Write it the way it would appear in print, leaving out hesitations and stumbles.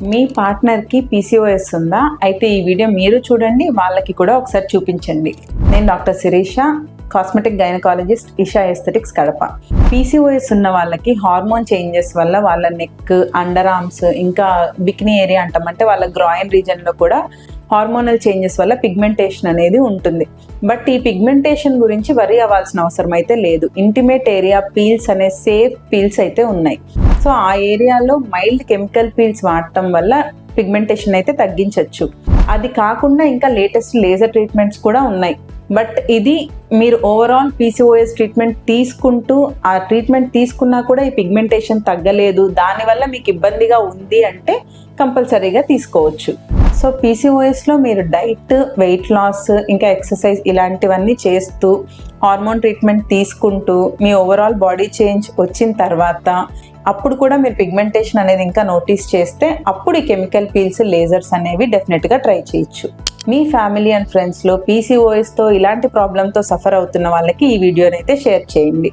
మీ పార్ట్నర్కి PCOS ఉందా? అయితే ఈ వీడియో మీరు చూడండి, వాళ్ళకి కూడా ఒకసారి చూపించండి. నేను doctor Shirisha, cosmetic gynaecologist, Isha aesthetics, Kadapa. PCOS ఉన్న వాళ్ళకి హార్మోన్ చేంజెస్ వల్ల వాళ్ళ నెక్, అండర్ ఆర్మ్స్, ఇంకా బికినీ ఏరియా అంటాం, అంటే వాళ్ళ గ్రాయిన్ రీజన్లో కూడా హార్మోనల్ చేంజెస్ వల్ల పిగ్మెంటేషన్ అనేది ఉంటుంది. బట్ ఈ పిగ్మెంటేషన్ గురించి వరి అవ్వాల్సిన అవసరం అయితే లేదు. ఇంటిమేట్ ఏరియా పీల్స్ అనే సేఫ్ పీల్స్ అయితే ఉన్నాయి. సో ఆ ఏరియాలో మైల్డ్ కెమికల్ పీల్స్ వాడటం వల్ల పిగ్మెంటేషన్ అయితే తగ్గించవచ్చు. అది కాకుండా ఇంకా లేటెస్ట్ లేజర్ ట్రీట్మెంట్స్ కూడా ఉన్నాయి. బట్ ఇది మీరు ఓవరాల్ పీసీఓఎస్ ట్రీట్మెంట్ తీసుకుంటూ ఆ ట్రీట్మెంట్ తీసుకున్నా కూడా ఈ పిగ్మెంటేషన్ తగ్గలేదు, దానివల్ల మీకు ఇబ్బందిగా ఉంది అంటే కంపల్సరీగా తీసుకోవచ్చు. సో పీసీఓఎస్లో మీరు డైట్, వెయిట్ లాస్, ఇంకా ఎక్సర్సైజ్ ఇలాంటివన్నీ చేస్తూ హార్మోన్ ట్రీట్మెంట్ తీసుకుంటూ మీ ఓవరాల్ బాడీ చేంజ్ వచ్చిన తర్వాత అప్పుడు కూడా మీరు పిగ్మెంటేషన్ అనేది ఇంకా నోటీస్ చేస్తే అప్పుడు ఈ కెమికల్ పీల్స్, లేజర్స్ అనేవి డెఫినెట్గా ట్రై చేయొచ్చు. మీ ఫ్యామిలీ అండ్ ఫ్రెండ్స్లో పీసీఓఎస్తో ఇలాంటి ప్రాబ్లంతో సఫర్ అవుతున్న వాళ్ళకి ఈ వీడియోని అయితే షేర్ చేయండి.